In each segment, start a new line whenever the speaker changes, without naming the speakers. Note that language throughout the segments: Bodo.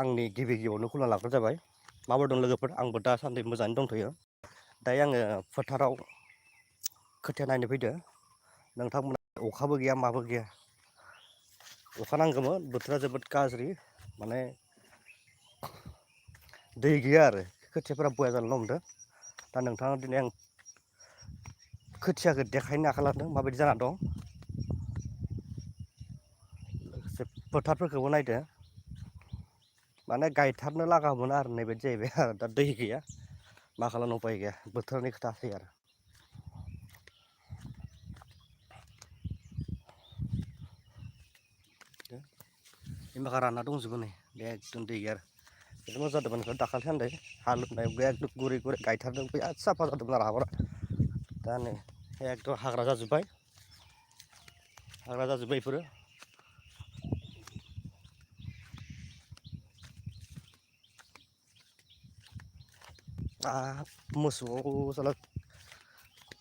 आंनि गिबि गिबियावनो खुलुमना लाग्रो जाबाय माबोरै दं लोगोफोर आंबो दासान्दि मोजाङैनो दंथ'यो दायो आङो फोथाराव खोथिया नायनो फैदो नोंथांमोना अखाबो गैया माबो गैया अखा नांगौमोन बोथोरा जोबोद गाज्रि माने दै गैया आरो खोथियाफोरा बया जालांनो हमदों दा नोंथाङा दिनै आं खोथियाखौ देखायनो आखायाव लादों माबायदि जाना दं लोगोसे फोथारफोरखौबो नायदो माने गायथारनो लागामोन आरो होननाय बायदि जाहैबाय आरो दा दै गैया मा खालामनो उपाय गैया बोथोरनि खोथासै आरो माखा रानना दंजोबो नै बे एकदम दै गैया आरो बेथ' मोजां जादोंमोन बेखौ दाखालि सान्दै हालेवनाय एकदम गुरै गुरै गायथारदों बिराद साफा जादोंमोन आरो हाफोरा दा नै एकदम हाग्रा जाजोब्बाय बेफोरो मोसौआव साला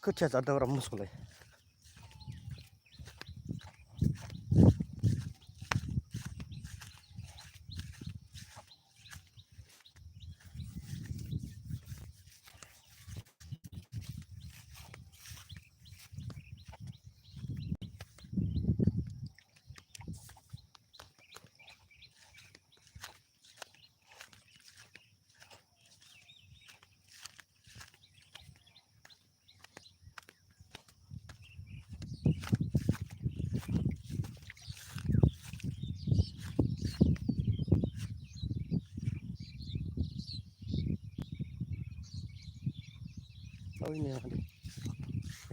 खोथिया जादों आरो मोसौलाय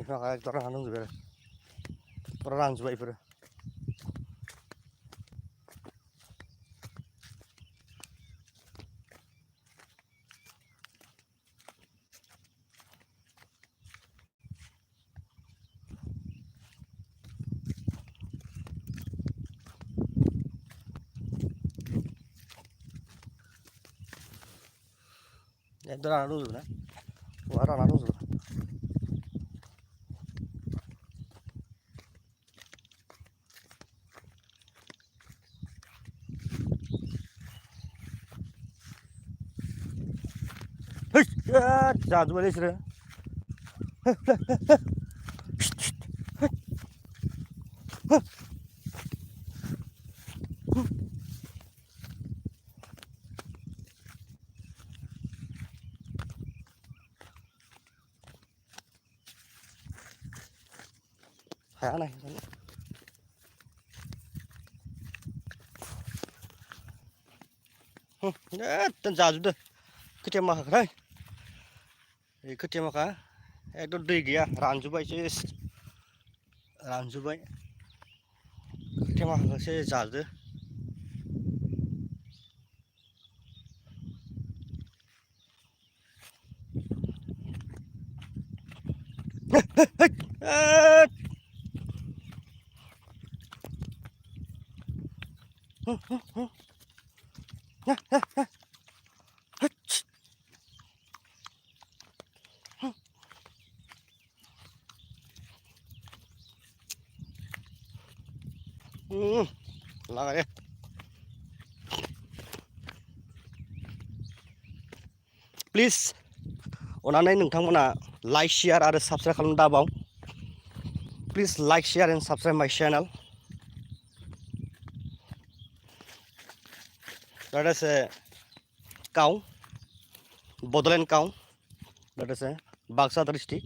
माखा एकदम रानना दंजोबो आरो फुरा रानजोब्बाय बेफोरो एकदम रानना दंजोबो ना बहा रानना दंजोबो जाजोब्बायलै बिसोरो हाया नाय एकदम जाजोबदो खोथिया माखाखौहाय खोथिया माखा एकदम दै गैया रानजोब्बाय सेस रानजोब्बाय खोथिया माखाखौ सेस जाजोबदो लागाय प्लिज अननानै नोंथांमोना लाइक शेयार आरो साबस्क्राइब खालामनो दाबाव please like share and subscribe my channel that is a cow Bodoland cow that is a Baksa district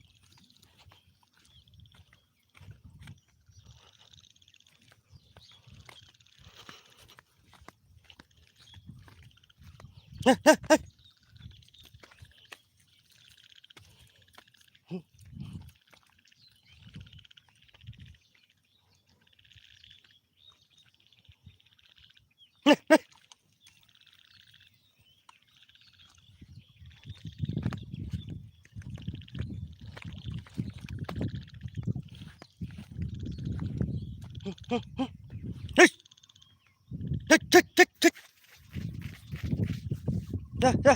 Yeah.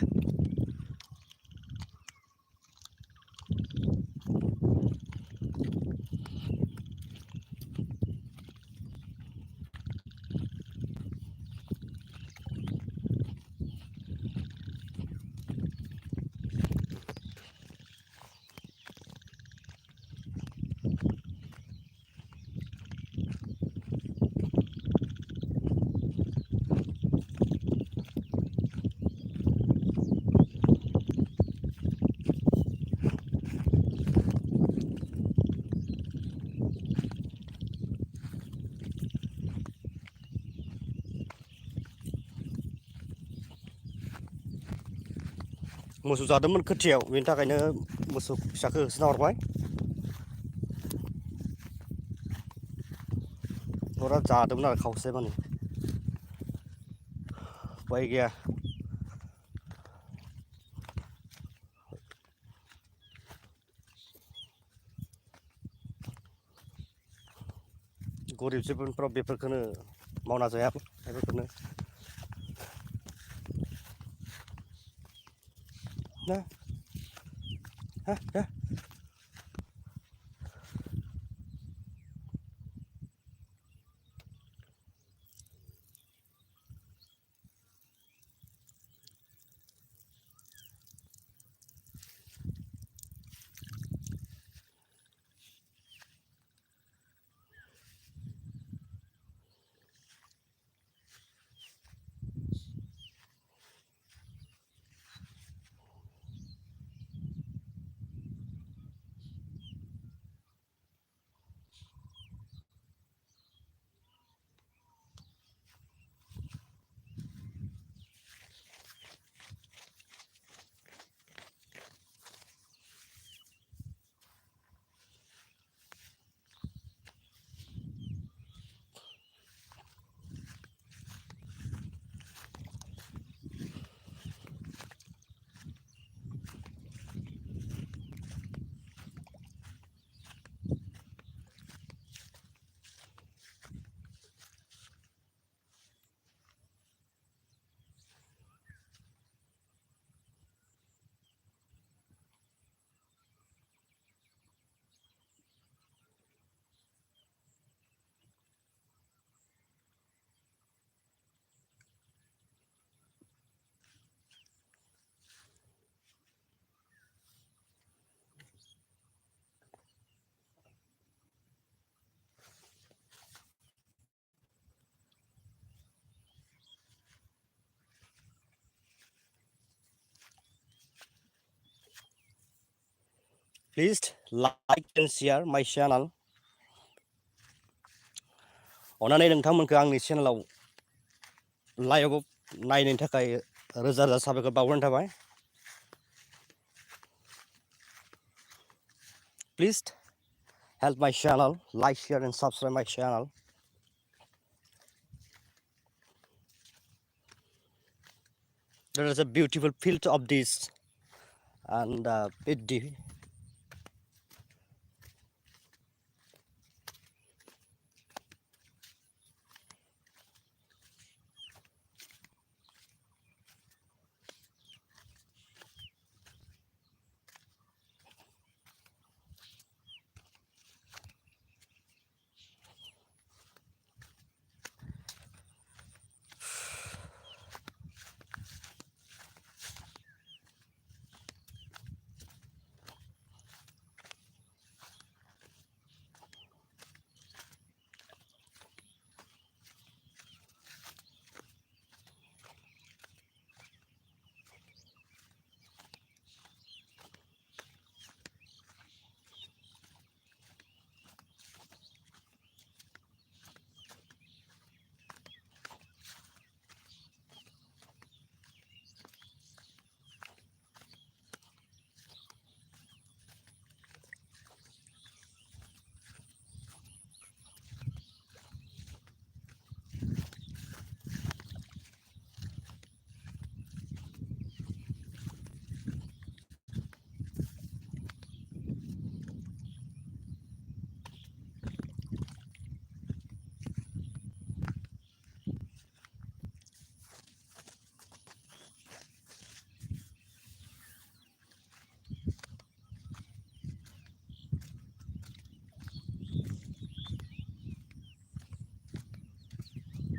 मोसौ जादोंमोन खोथियाव बेनि थाखायनो मोसौ फिसाखौ होसोना हरबाय हरा जादोंमोन आरो खावसे माने उपाय गैया गरिब जिबनफ्राव बेफोरखौनो मावना जाया बेफोरखौनो ना Please like and share my channel. अन्नानै नोंथांमोनखौ आंनि चेनेलाव लाइभ नायनायनि थाखाय रोजा रोजा साबायखर बावहरनाय थाबाय Please help my channel, like, share and subscribe my channel. There is a beautiful filter of this and PD.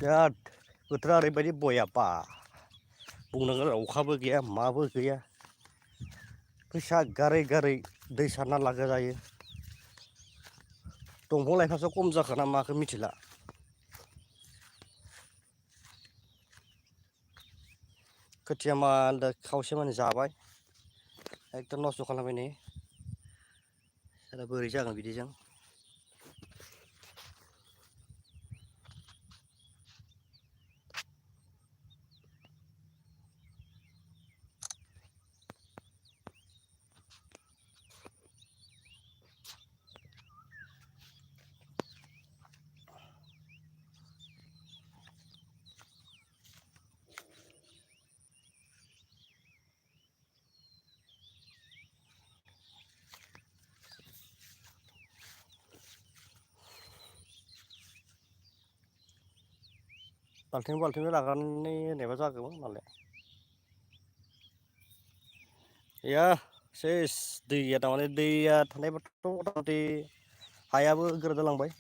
बिराद बोथोरा ओरैबायदि बयाबा बुंनांगोन अखाबो गैया माबो गैया फैसा गारै गारै दै सारना लागो जायो दंफां लाइफांसो खम जाखोना माखो मिथिला खोथिया माल खावसे माने जाबाय एकदम नस्थ' खालामबाय नै दा बोरै जागोन बिदिजों बाल्थिं लागानै होनायबा जागौमोन मालाय गैया सेस दैया थारमाने दैया थानायबाथ' मथा मथि हायाबो गोरा जालांबाय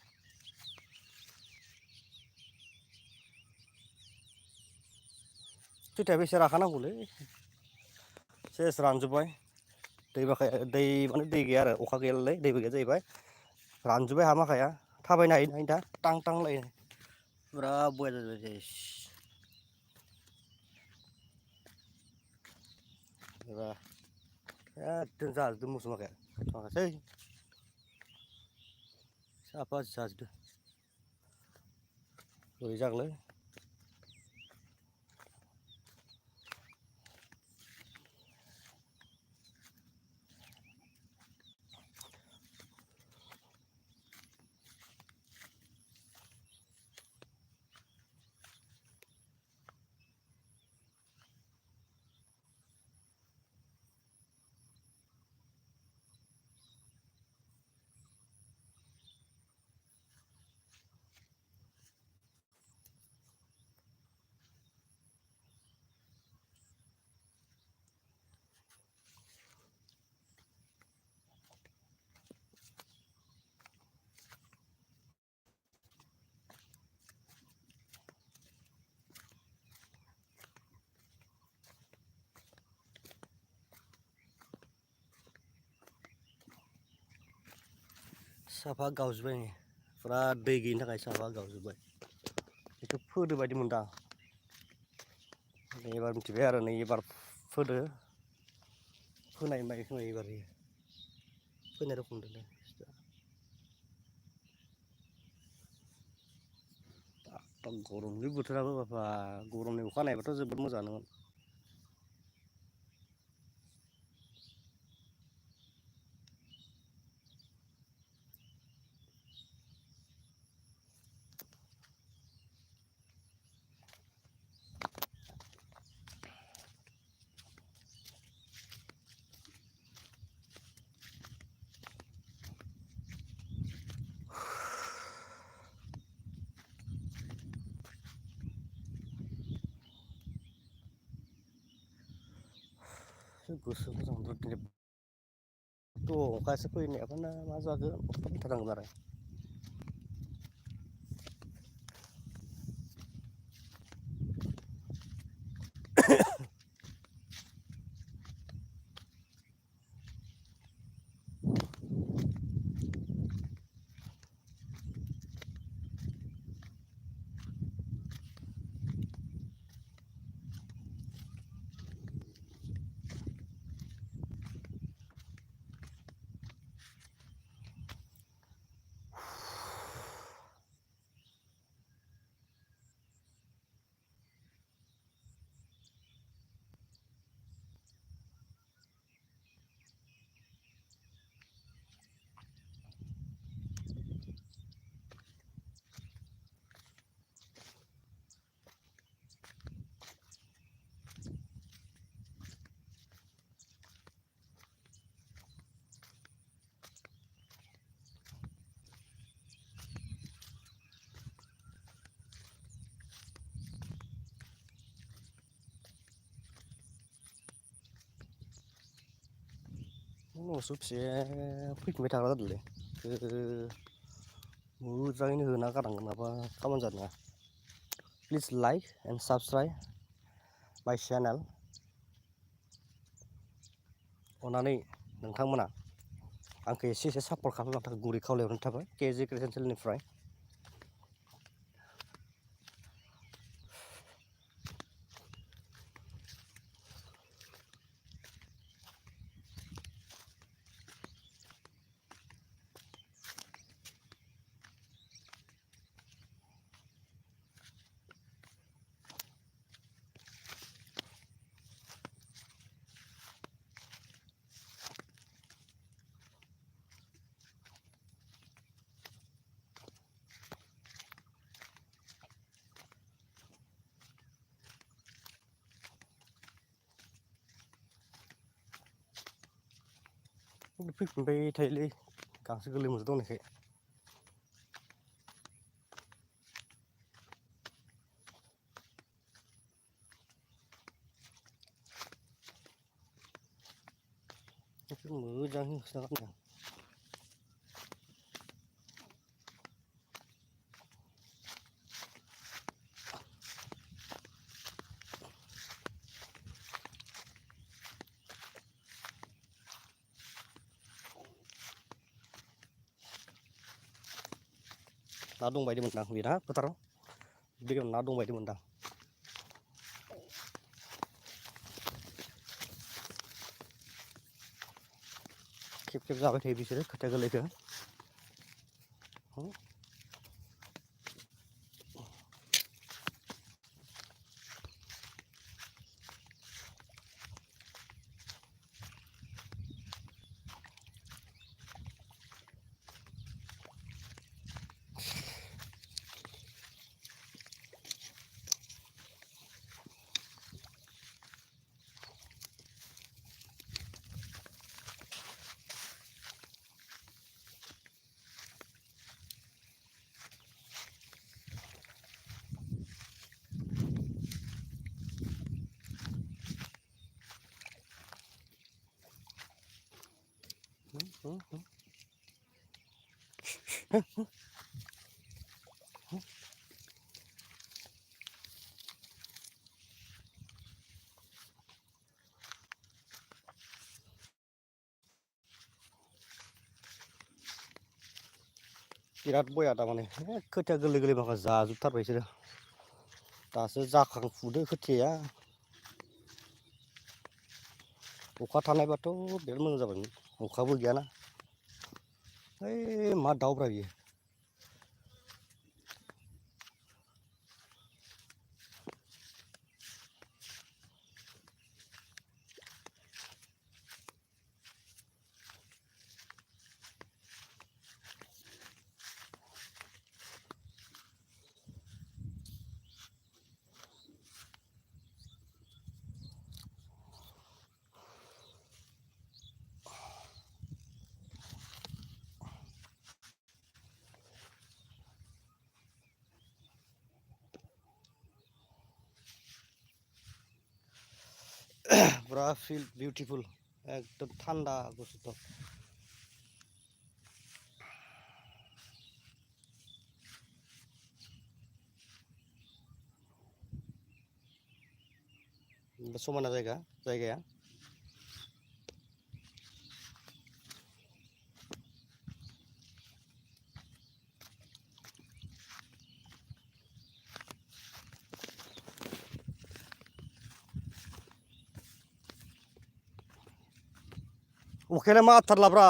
खैथायाबो एसे राखानांगौलै सेस रानजोब्बाय दै माने दै गैया आरो अखा गैयालाय दैबो गैया जाहैबाय रानजोब्बाय हा माखाया थाबायनो हायो दा टां टां लायो फुरा बया जाजोब्बाय सेस एबा एकदम जाजोबदों मोसौ माखाया थाङासै साफा जाजोबदों बोरै जागोनलै साफा गावजोब्बाय फुरा दै गैयिनि थाखाय साफा गावजोब्बाय बेखौ फोदो बायदि मोनदां एबार मिथिबाय आरो नै एबार फोदो फोनाय माइ खोमा एबार फोनाय रखम दोनदों गरमलै बोथोराबो बाबा गरमनि अखा हानायबाथ' जोबोद मोजाङानोमोन गोसो मोजां मोनदों थ' अखासो फैनायाबोना मा जागोन अखा फैथारनांगोन आरो मोसौ फिसाया फैफिनबाय थाग्रा जादोंलै मोजाङैनो होना गारनांगोन नङाबा खामानि जानाय नङा please like and subscribe my channel अननानै नोंथांमोना आंखौ एसे सापर्ट खालामनो थाखाय गुरै खावलायहरनाय थाबाय kjCreation चेनेलनिफ्राय फैफिनबाय थायोलै गांसो गोरलै मोनसे दंनायखाय मोजां होस्रांना ना दंबायदि मोनदां बिराद फोथाराव बिराद ना दंबायदि मोनदां खेब खेब जाबाय थायो बिसोरो खोथिया गोरलैखौ बिराद बया तारमाने खोथिया गोरलै गोरलै माखा जाजोबथारबाय बिसोरो दासो जाखांफुदो खोथियाया अखा थानायबाथ' बिराद मोजां जाबायमोन अखाबो गैयाना ओइ मा दाउब्रा बियो पुरा फिल बिउटिफुल एकदम थान्दा गुसु समायना जायगाया अखायालाय मा आथारलाब्रा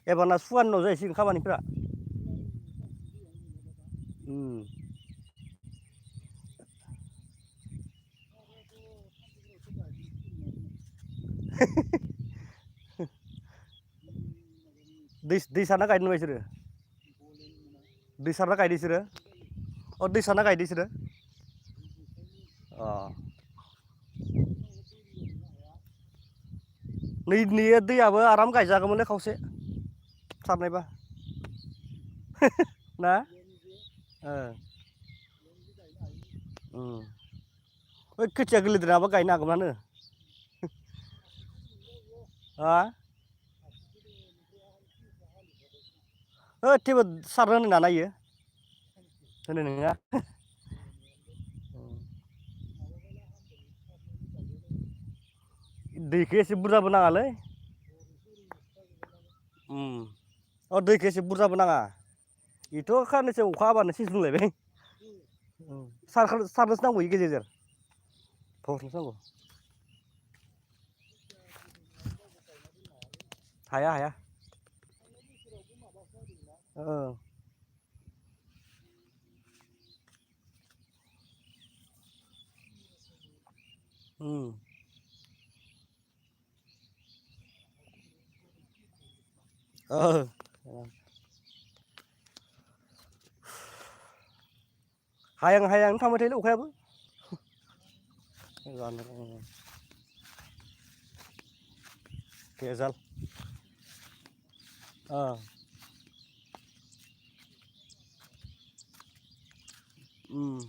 एबारना सुवानि उनाव जाहैसिगोन खामानिफ्रा दै सारना गायदों नामा बिसोरो दै सारना गायदों बिसोरो दै सारना गायदों बिसोरो नै दैयाबो आराम गायजागौमोनलै खावसे सारनायबा ना बै खोथिया गोरलैद्राय नङाबा गायनो हागौमोनानो थेवबो सारनो होनो नामा इयो होनो नोङा दैखौ एसे बुरजाबो नाङालै दैखौ एसे बुरजाबो नाङा बेथ' खाननैसो अखा हाबानो सेसबुंलायबाय सारनोसो नांगौ गेजेर गेजेर फख्रिनोसो नांगौ हाया हायां हायां थांबाय थायोलै अखायाबो भेजाल ờ, ừm.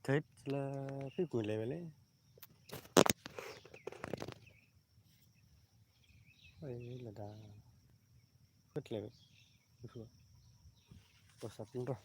Thế là cái củi này vậy đấy là đã rất là có sắp đúng rồi.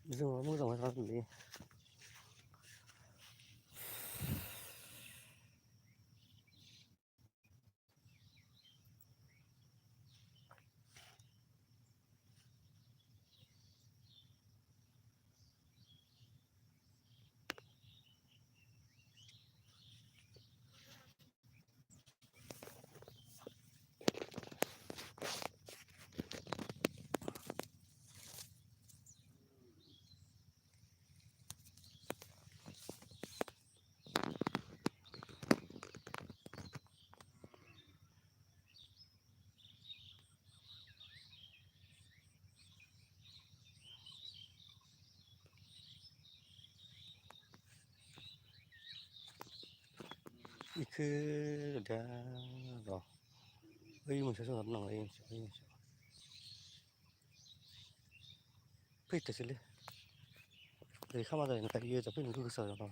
Bây giờ mới dòng ra gì 이그 다 의문 세서 안 나와 이 페이트 실리 이 카마다 있는 이게 잡히는 그 써요 나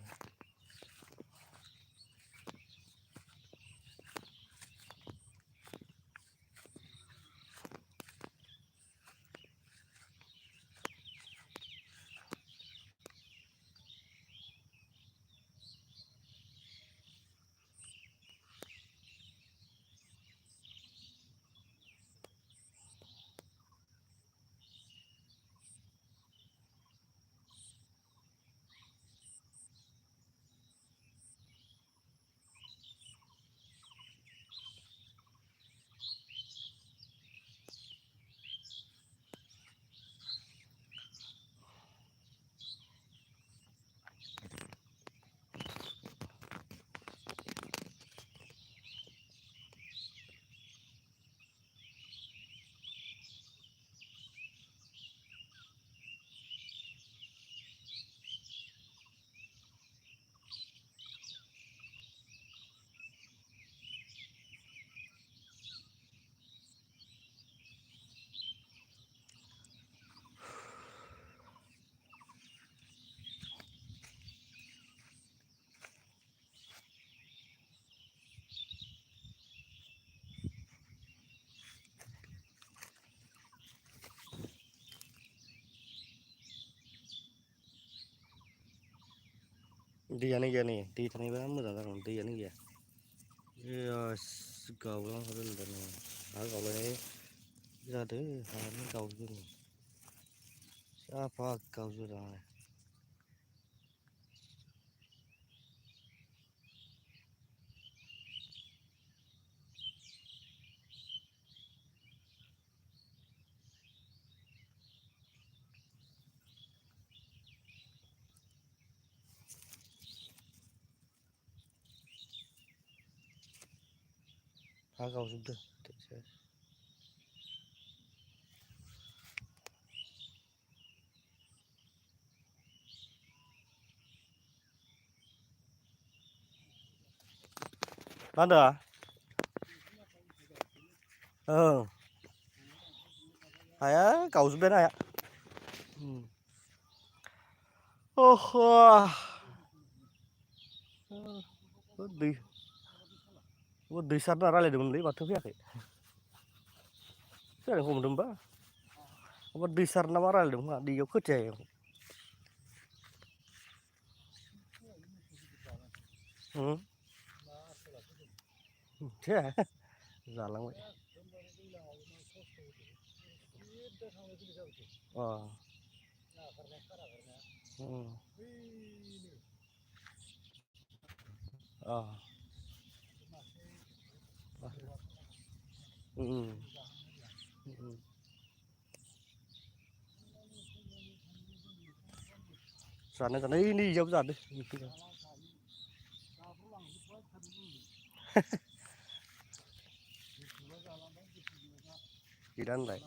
दैयानो गैया नै दै थानायबा मोजां जागौमोन दैयानो गैया गावलांजोबदों नै हा गावलायनाय जादों हायानो गावजोबदों साफा गावजोबदों हा गावजोबदों मा होनदों ओं हाया गावजोबबायानो हाया दै दै सारना रायज्लायदोंमोनलै माथो फैयाखै फैयाखै हमदों होनबा माबा दै सारना मा रायज्लायदोंमोन दैयाव खोथियायाव मिथिया जालांबाय अ अ जानो जानाय नै इयाव जादो गैला होनलाय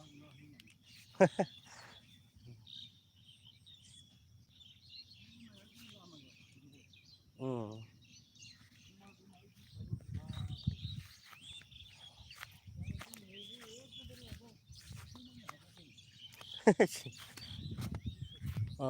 अ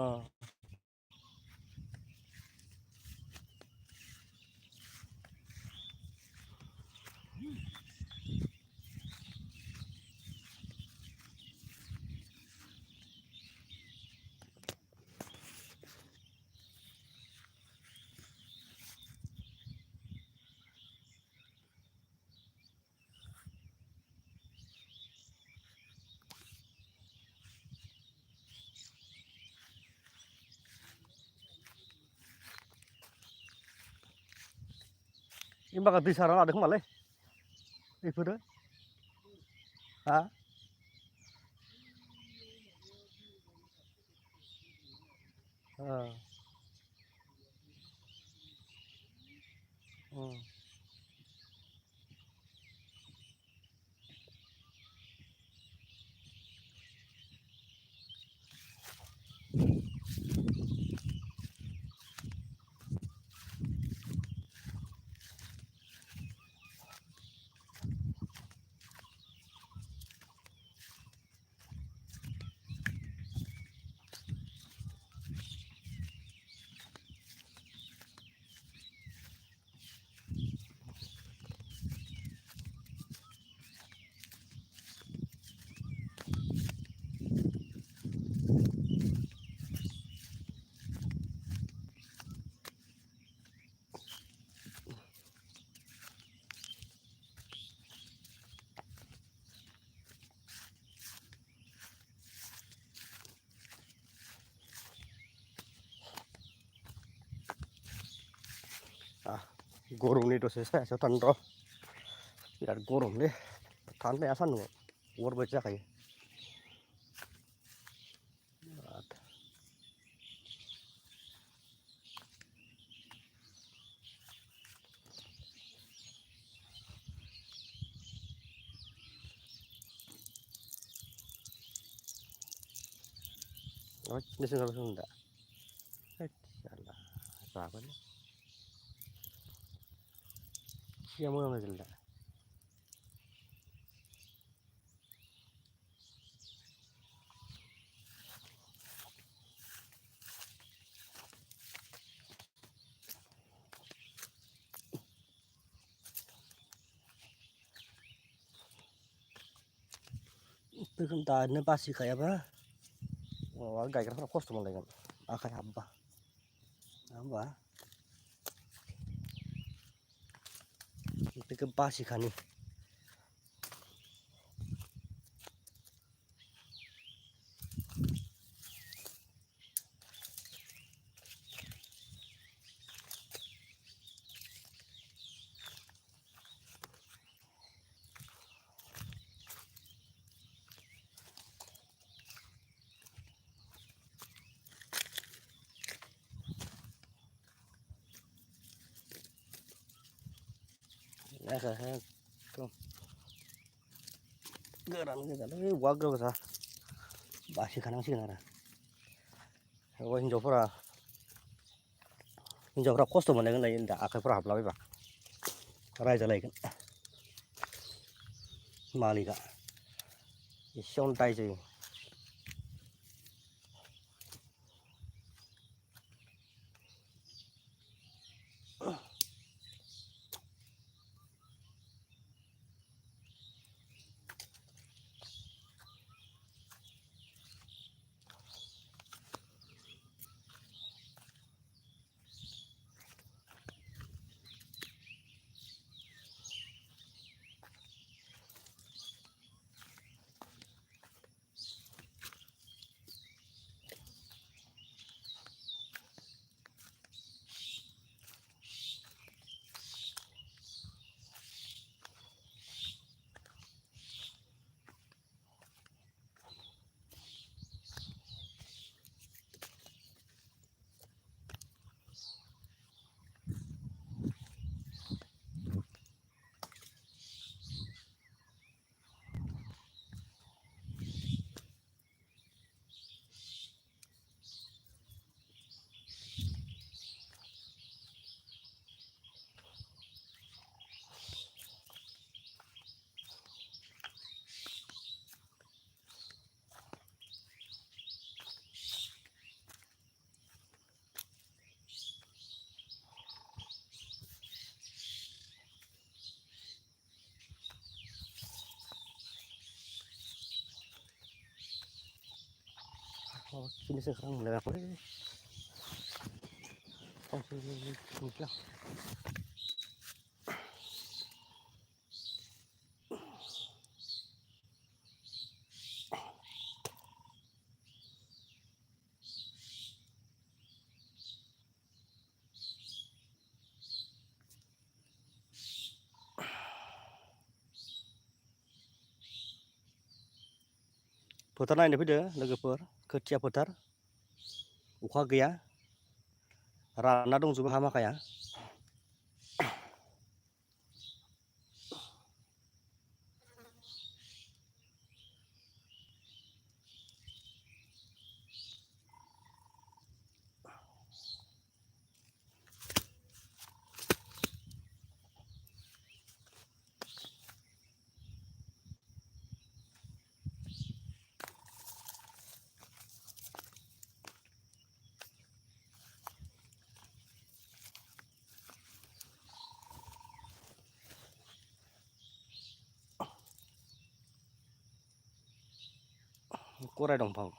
इमबागा दै सारना लादों खोमालै बेफोरो हा गरमनि दसे सायासो थानो र' बिराद गरमलै थानो हाया सान्दुंआव अर बायदि जाखायो मेसें जाबाय दा जाबाय खिया मोजां जागोन दा बेखौनो दानो बासिखायाबा गायग्राफ्रा खस्थ' मोनलायगोन आखाइ हाबबा नङा होमबा Itu ke basikani. Nah, saya tuh geran ini warga besar basikana sih nara. हिन्जावफ्रा खस्थ' मोनलायगोन लायो दा आखाइफ्राव हाबलाबायबा रायजालायगोन मालिकआ एसेयावनो दाय जायो sini sekarang mulai apa ini sini फोथार नायनो फैदो लोगोफोर खोथिया फोथार अखा गैया रानना दंजोबो हा माखाया गराय दंफां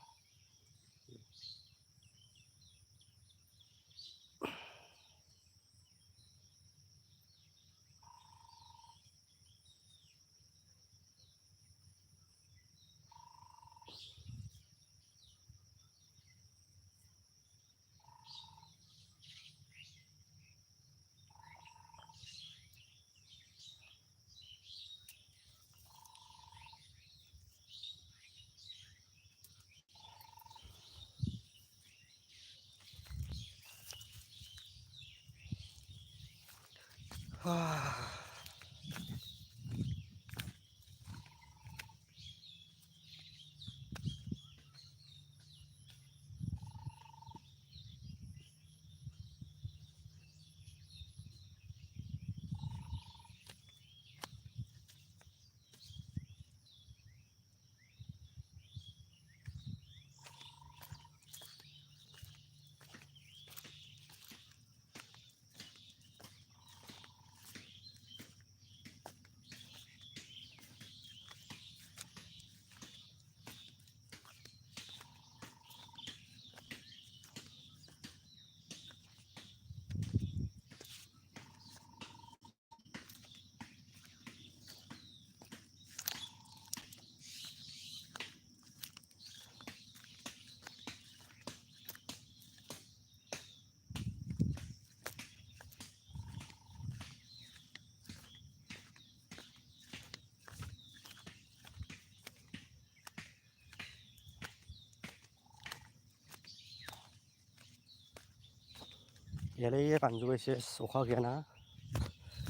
यालै रानजोब्बाय सेस अखा गैयाना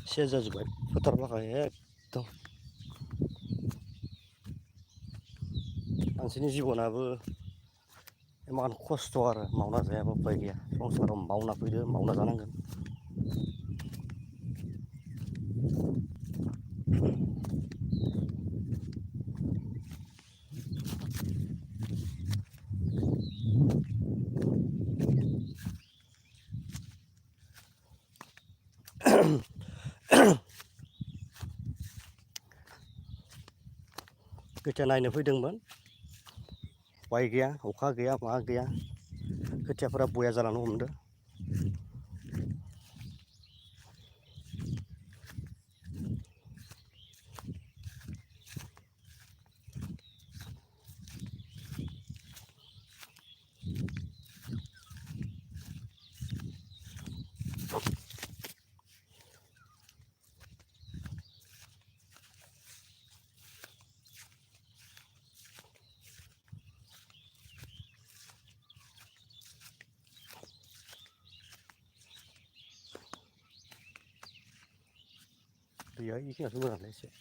सेस जाजोब्बाय फोथार बाखा एकदम मानसिनि जिबनाबो इमान खस्थ' आरो मावना जायाबा उफाय गैया संसाराव मावना फैदो मावना जानांगोन खोथिया नायनो फैदोंमोन उफाय गैया अखा गैया मा गैया खोथियाफोरा बया जालांनो हमदों दैया इखिनियावसो मोजांलै एसे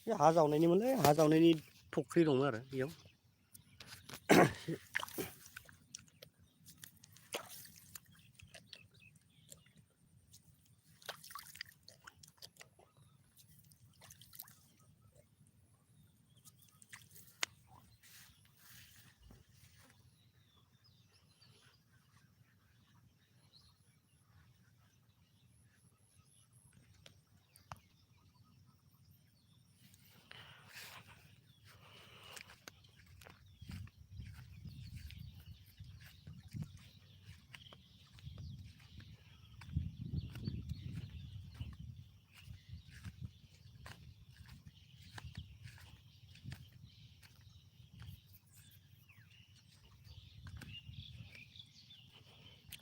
हा जावनायनिमोनलै हा जावनायनि फुख्रि दङ आरो बेयाव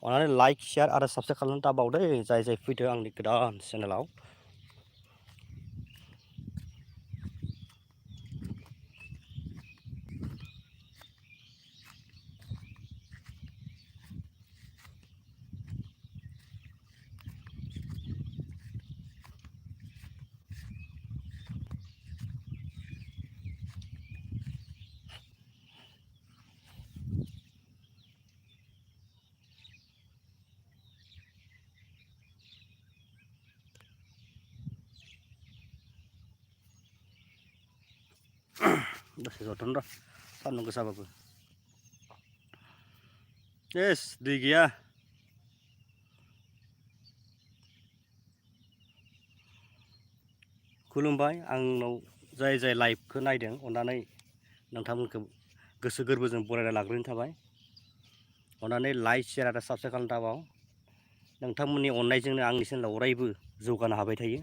अन्नानै लाइक शेयार आरो साबस्क्राइब खालामनो दाबावदे जाय जाय फैदो आंनि गोदान चेनेलाव दसे जथ'नो र' सान्दुं गोसाबाबो एस दै गैया खुलुमबाय आंनाव जाय जाय लाइभखौ नायदों अन्नानै नोंथांमोनखौ गोसो गोरबोजों बरायना लाग्रोनाय थाबाय अन्नानै लाइक शेयार आरो साबस्क्राइब खालामनो दाबाव नोंथांमोननि अननायजोंनो आंनि चेनेलाव अरायबो जौगानो हाबाय थायो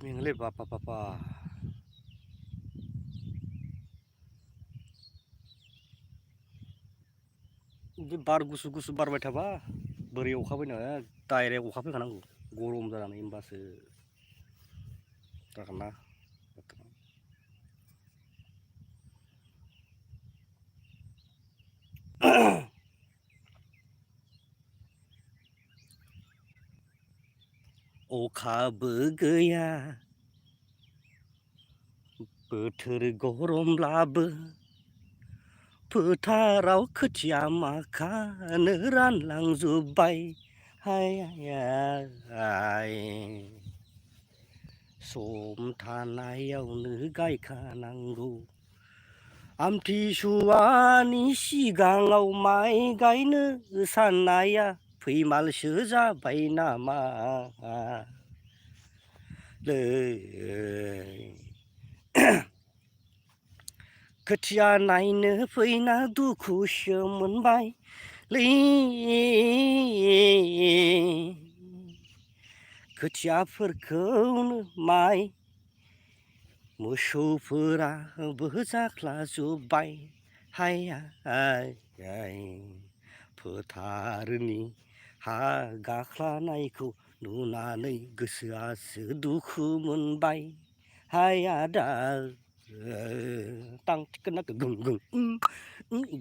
मेङोलै बापा बापा बिदि बार गुसु गुसु बारबाय थाबा बोरै अखा फैनो डाइरेक्ट अखा फैखानांगौ गरम जानानै होमबासो जागोन ना अखाबो गैया बोथोर गरमब्लाबो फोथाराव खोथिया माखानो रानलांजोब्बाय हाय हाय सम थानायावनो गायखानांगौ आमथिसुवानि सिगाङाव माइ गायनो साननाया फैमालसो जाबाय नामा खोथिया नायनो फैना दुखुसो मोनबाय खोथियाफोरखौनो माइ मोसौफोराबो जाख्लाजोब्बाय हाय हाय फोथारनि हा गाख्लानायखौ नुनानै गोसोआसो दुखु मोनबाय हाय आदा तां टिकना गं गं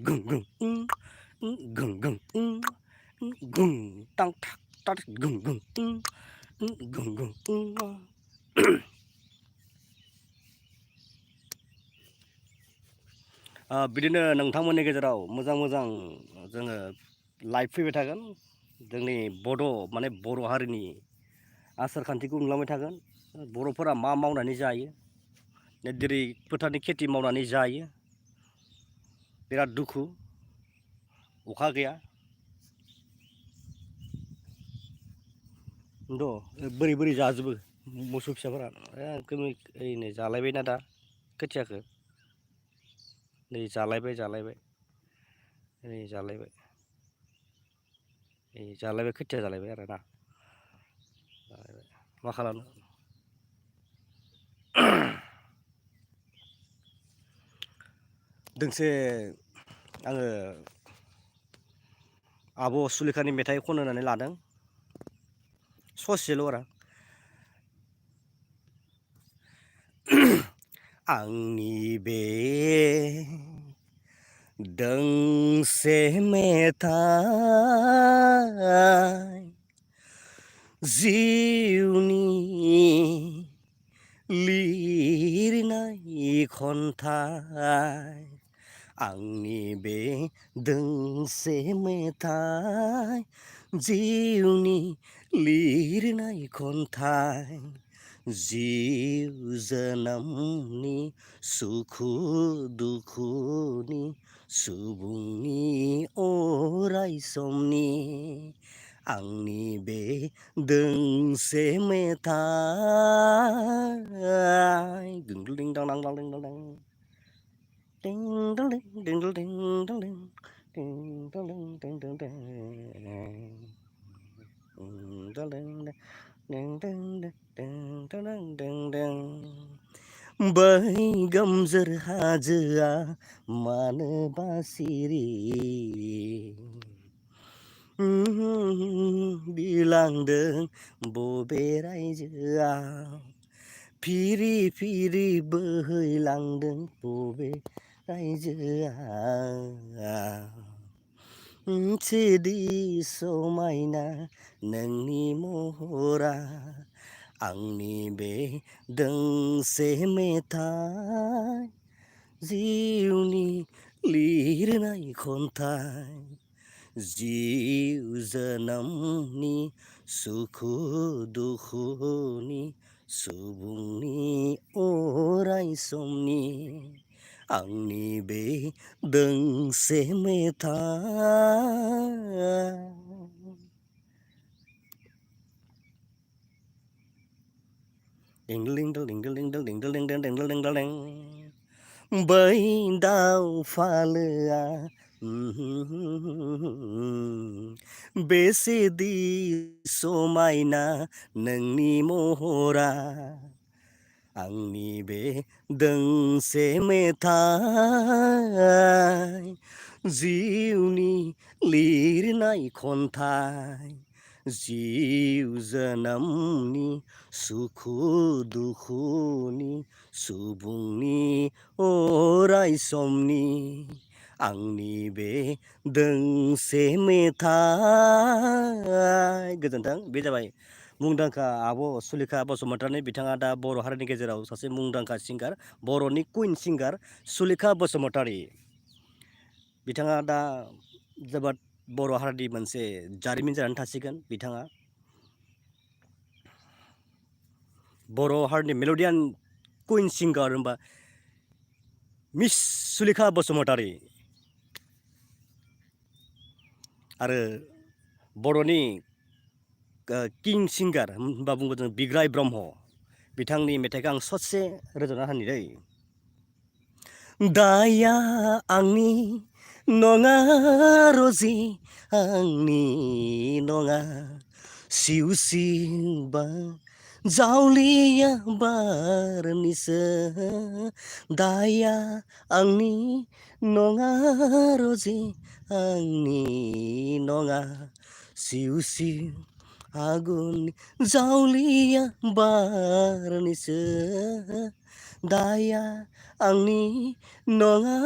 गं गं गं गं गं तां थाक ताक गं गं गं गं बिदिनो नोंथांमोननि गेजेराव मोजां मोजां जोङो लाइभ फैबाय थागोन जोंनि माने बर' हारिनि आसार खान्थिखौ नुलांबाय थागोन बर'फोरा मा मावनानै जायो जेरै फोथारनि खेथि मावनानै जायो बिराद दुखु अखा गैया बोरै बोरै जाजोबो मोसौ फिसाफोरा एकदम ओरैनो जालायबायना दा खोथियाखौ नै जालायबाय नै जालायबाय खोथिया जालायबाय आरो ना मा खालामनो दोंसे आङो आब' सुलेखानि मेथाइ खन होनानै लादों ससेल' आरो आंनि बे दोंसे मेथाइ जिउनि लिरनाय खन्थाइ आंनि बे दोंसे मेथाइ जिउनि लिरनाय खन्थाइ जिउ जोनोमनि सुखु दुखुनि सुबुंनि अराय समनि आंनि बे दोंसे मेथाइ दिं दां दां दां दां ding dong ding ding ding dong ding ding ding ding ding बै गोमजोर हाजोआ मानोबा सिरि बिलांदों बबे रायजोआव फिरि फिरि बोहैलांदों बबे रायजोआव सिदि समायना नोंनि महरा आंनि बे दोंसे मेथाइ जिउनि लिरनाय खन्थाइ जिउ जोनोमनि सुखु दुखुनि सुबुंनि अराय समनि आंनि बे दोंसे मेथाइ बै दाउ फालोआ बेसेदि समायना नोंनि महरा आंनि बे दोंसे मेथाइ जिउनि लिरनाय खन्थाइ जिउ जोनोमनि सुखु दुखुनि सुबुंनि अराय समनि आंनि बे दोंसे मेथाइ गोजोन्थों बे जाबाय मुंदांखा आब' सुलेखा बसुमतारी बिथाङा दा बर' हारिनि गेजेराव सासे मुंदांखा सिंगार बर'नि कुइन सिंगार सुलेखा बसुमतारी बिथाङा दा जोबोद बर' हारिनि मोनसे जारिमिन जानानै थासिगोन बिथाङा बर' हारिनि मेल'डियान कुइन सिंगार होनबा मिस सुलेखा बसुमतारी आरो बर'नि किं सिंगार होनबा बुङो जों बिग्राय ब्रह्म बिथांनि मेथाइखौ आं ससे रोजाबना होनि दै दाया आंनि नङा रजि आंनि नङा सिउ सिउबा जावलिया बारनिसो दाया आंनि नङा रजि आंनि नङा सिउ सिउ आगुनि जावलिया बारनिसो दाया आंनि नङा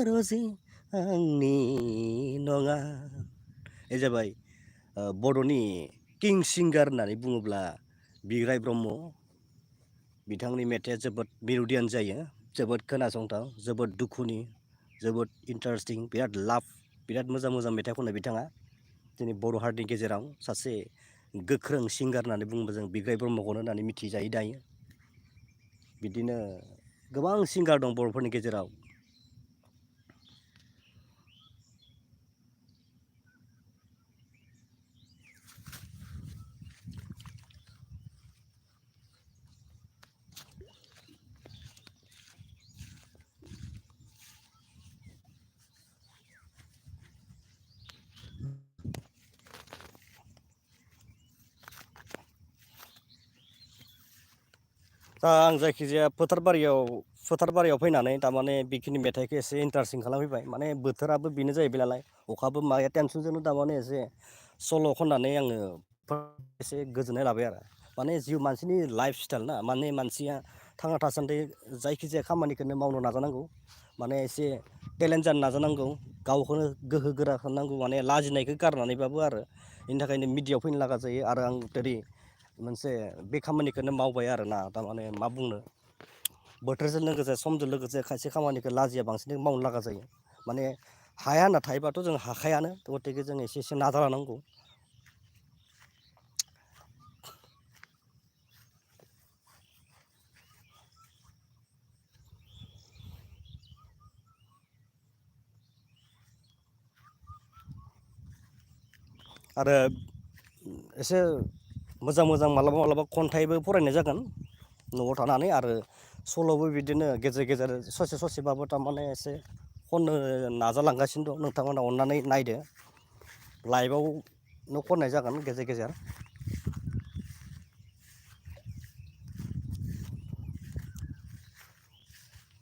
रजि आंनि नङा बे जाबाय बर'नि किं सिंगार होननानै बुङोब्ला बिग्राय ब्रह्म बिथांनि मेथाइआ जोबोद मेल'डियान जायो जोबोद खोनासंथाव जोबोद दुखुनि जोबोद इन्टारेस्टिं बिराद लाभ बिराद मोजां मोजां मेथाइ खनो बिथाङा जोंनि बर' हारिनि गेजेराव सासे गोख्रों सिंगार होननानै बुङोब्ला जों बिग्राय ब्रह्मखौनो होननानै मिथिजायो दायो बिदिनो गोबां सिंगार दं बर'फोरनि गेजेराव दा आं जायखिजाया फोथार बारियाव फैनानै थारमाने बेखिनि मेथाइखौ एसे इन्टारेस्टिं खालामफैबाय माने बोथोराबो बेनो जाहैबाय नालाय अखाबो माया टेनसनजोंनो थारमाने एसे सल' खननानै आङो एसे गोजोननाय लाबाय आरो माने जिउ मानसिनि लाइफ स्टाइल ना माने मानसिया थांना थासान्दि जायखिजाया खामानिखौनो मावनो नाजानांगौ माने एसे टेलेन्ट जानो नाजानांगौ गावखौनो गोहो गोरा खालामनांगौ माने लाजिनायखौ गारनानैबाबो आरो बेनि थाखायनो मिडियायाव फैनो लागा जायो आरो आं दिनै मोनसे बे खामानिखौनो मावबाय आरोना थारमाने मा बुंनो बोथोरजों लोगोसे समजों लोगोसे खायसे खामानिखौ लाजिया बांसिन मावनो लागा जायो माने हाया होनना थायोबाथ' जों हाखायानो गथिखे जों एसे एसे नाजालांनांगौ आरो एसे मोजां मोजां मालाबा खन्थाइबो फरायनाय जागोन न'आव थानानै आरो सल'बो बिदिनो गेजेर गेजेर ससेबाबो थारमाने एसे खननो नाजालांगासिनो दं नोंथांमोना अननानै नायदो लाइभआवनो खननाय जागोन गेजेर गेजेर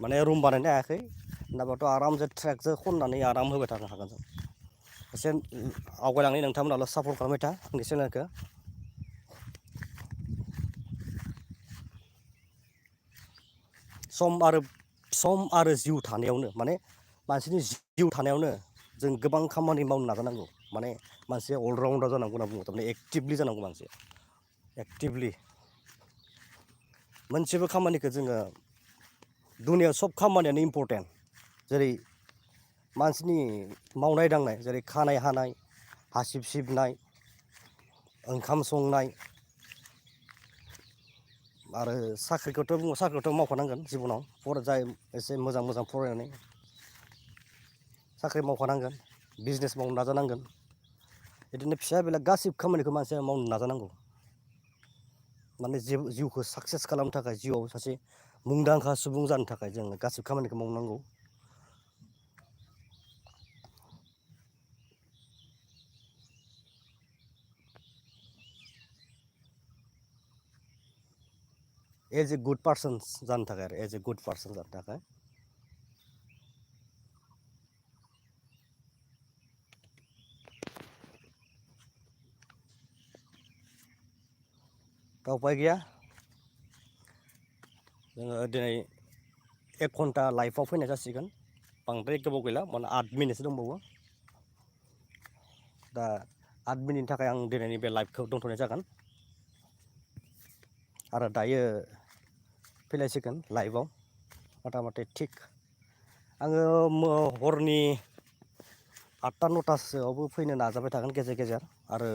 माने रुम बानायनो हायाखै होनाबाथ' आरामसे ट्रेकजों खननानै आराम होबाय थानो हागोन जों एसे आवगायलांनाय नोंथांमोनाल' सापर्ट खालामबाय था आंनि चेनेलखौ सम आरो जिउ थानायावनो माने मानसिनि जिउ थानायावनो जों गोबां खामानि मावनो नाजानांगौ माने मानसिया अलराउन्डार जानांगौ होनना बुङो थारमाने एक्टिभलि जानांगौ मानसिया एक्टिभलि मोनसेबो खामानिखौ जोङो दुनियाव सब खामानियानो इम्परटेन्ट जेरै मानसिनि मावनाय दांनाय जेरै खानाय हानाय हासिब सिबनाय ओंखाम संनाय आरो साख्रिखौथ' मावखानांगोन जिबनाव जाय एसे मोजां मोजां फरायनानै साख्रि मावखानांगोन बिजनेस मावनो नाजानांगोन बिदिनो फिसा बेला गासिबो खामानिखौ मानसिया मावनो नाजानांगौ माने जिउखौ साक्सेस खालामनो थाखाय जिउआव सासे मुंदांखा सुबुं जानो थाखाय जोङो गासिबो खामानिखौ मावनांगौ एज ए गुड पार्सन जानो थाखाय आरो एज ए गुड पार्सन जानो थाखाय दा उपाय गैया जोङो दिनै 1 घन्टा लाइफआव फैनाय जासिगोन बांद्राय गोबाव गैला माने 8 मिनिटसो दंबावो दा 8 मिनिटनि थाखाय आं दिनैनि बे लाइभखौ दोनथ'नाय जागोन आरो दायो फैलायसिगोन लाइभआव मथा मथि थिग आङो हरनि 8टा 9टासोआवबो फैनो नाजाबाय थागोन गेजेर गेजेर आरो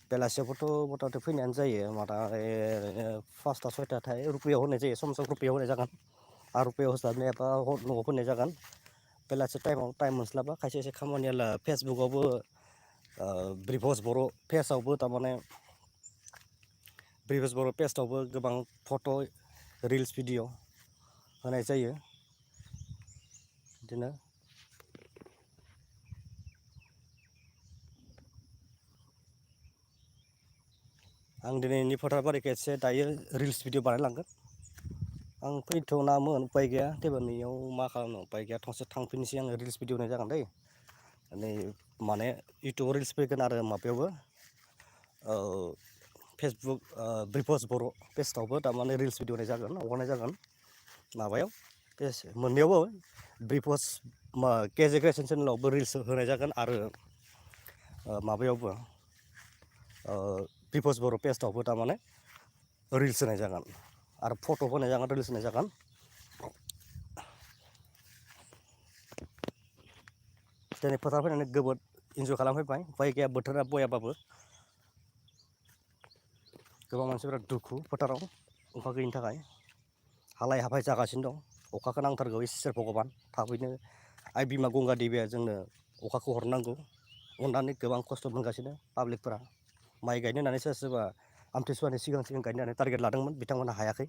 बेलासियावबोथ' मथा मथि फैनायानो जायो माथा ओरैनो 5टा 6टाथाय रुपियाव होनाय जायो सम सम रुपियाव होनाय जागोन आरो रुपियाव होस्लाबनायाबा न'आव फैनाय जागोन बेलासि टाइमाव टाइम मोनस्लाबा खायसे खायसे खामानियाला फेसबुकआवबो ब्रिभस बर' पेजआवबो थारमाने ब्रिभस बर' पेजआवबो गोबां फट' रिल्स भिडिअ होनाय जायो बिदिनो आं दिनैनि फोथार बारिखौ एसे दायो रिल्स भिडिअ बानायलांगोन आं फैथ'नामोन उपाय गैया थेवबो नैयाव मा खालामनो उपाय गैया थांफिननोसै आङो रिल्स भिडिअ होनाय जागोन दै नै माने इउटुबाव रिल्स फैगोन आरो माबायावबो फेसबुक ब्रिभस बर' पेजआवबो थारमाने रिल्स भिडिअ होनाय जागोन हगारनाय जागोन माबायाव पेज मोननैयावबो ब्रिभस kjCreation चेनेलावबो रिल्स होनाय जागोन आरो माबायावबो ब्रिभस बर' पेजआवबो थारमाने रिल्स होनाय जागोन आरो फट' होनाय जागोन रिल्स होनाय जागोन दिनै फोथार फैनानै जोबोद इन्जय खालामफैबाय उपाय गैया बोथोरा बयाबाबो गोबां मानसिफोरा दुखु फोथाराव अखा गैयिनि थाखाय हालाय हाफाय जागासिनो दं अखाखौ नांथारगौ इसोर भगबान थाबैनो आइ बिमा गंगा देबिया जोंनो अखाखौ हरनांगौ अननानै गोबां खस्थ' मोनगासिनो पाब्लिकफोरा माइ गायनो होननानै सोरबा सोरबा आमथिसुवानि सिगां सिगां गायनो होननानै टारगेट लादोंमोन बिथांमोनहा हायाखै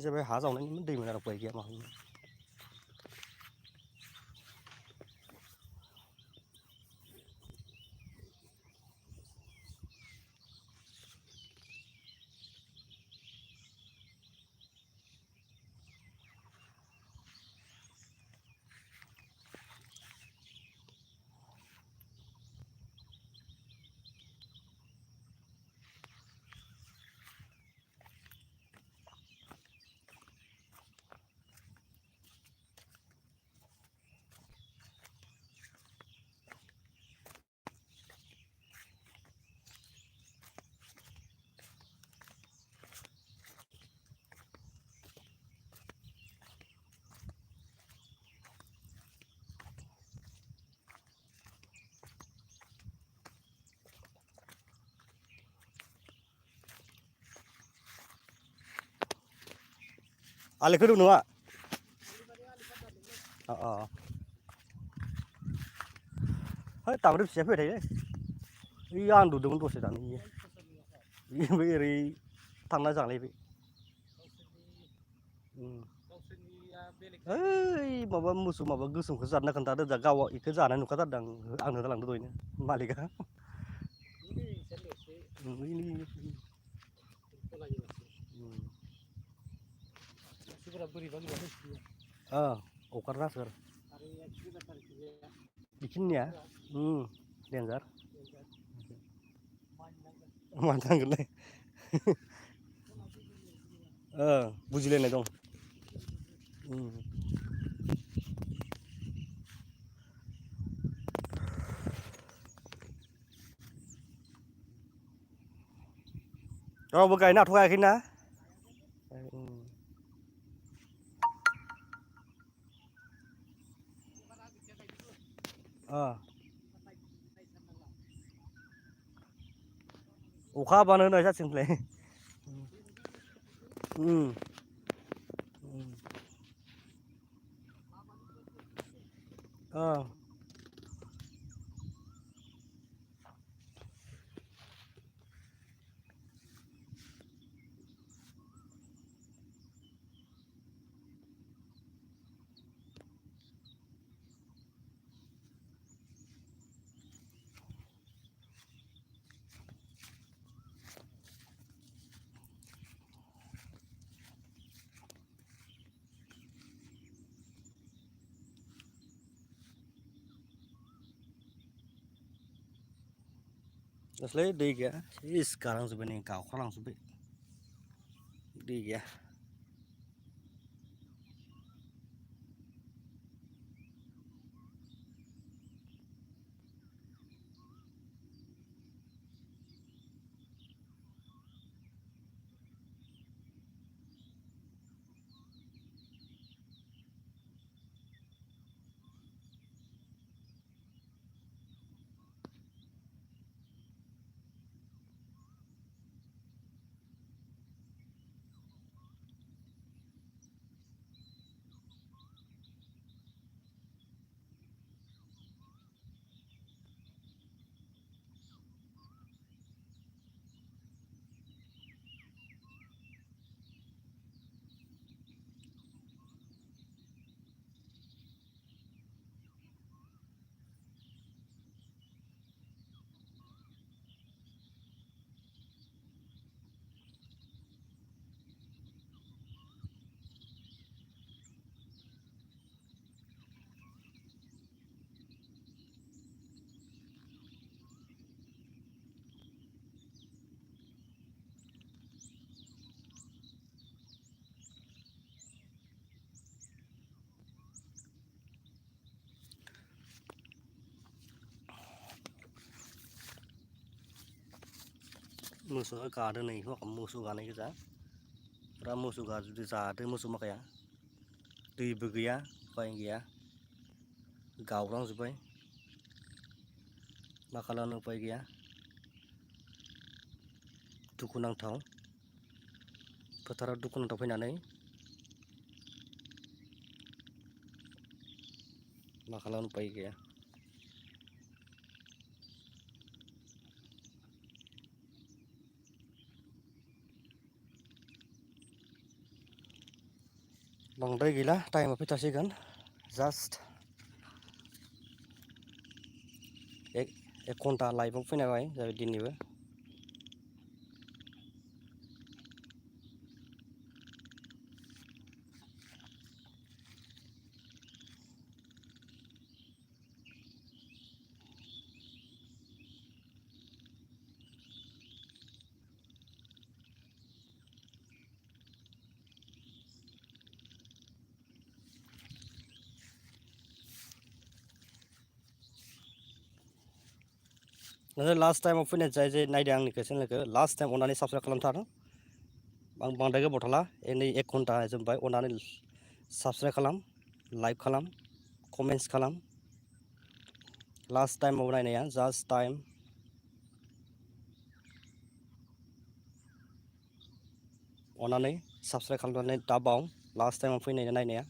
जाबाय हा जावनायनिमोन दैमोन आरो उपाय गैया मा खालामनो आलि खोदों नङा है दावदै फिसाया फैबाय थायो ओइ आं नुदोंमोन दसे दानो इयो ओरै थांना जालायबाय ओइ माबा मोसौ माबा गोसोमखौ जानो खोन्थादो दा गाव इखौ जानाय नुखाथारदों आंनो होलांदो दहायनो मालिका अखार नासोर बेखिनिया देन्जार मानो थांगोनलाय बुजिलायनाय दं रावबो गायनो हाथ'खायाखैना अखा हाबानो होनाय जासिगोनलाय नोंसोरलाय दै गैया इस गालांजोब्बाय नै गावखालांजोब्बाय दै गैया मोसौआ गादो नै मोसौ गानाय गोजा फुरा मोसौ गाजुदो जादो मोसौ माखाया दैबो गैया उपाय गैया गावलांजोब्बाय मा खालामनो उपाय गैया दुखुनांथाव फोथाराव दुखुनांथाव फैनानै मा खालामनो उपाय गैया बांद्राय गैला टाइमा फैथारसिगोन जास्ट एक घन्टा लाइभआव फैनाय जाबाय दिनैबो लास्ट टाइमाव फैनाय जाय जे नायदों आंनिखौ चेनेलखौ लास्ट टाइम अननानै साबस्क्राइब खालामथार आं बांद्राय गोबाव थाला नै एक घन्टा जोबबाय अननानै साबस्क्राइब खालाम लाइक खालाम कमेन्ट्स खालाम लास्ट टाइमाव नायनाया जास्ट टाइम अननानै साबस्क्राइब खालामनानै दा बाव लास्ट टाइमाव फैनाय नायनाया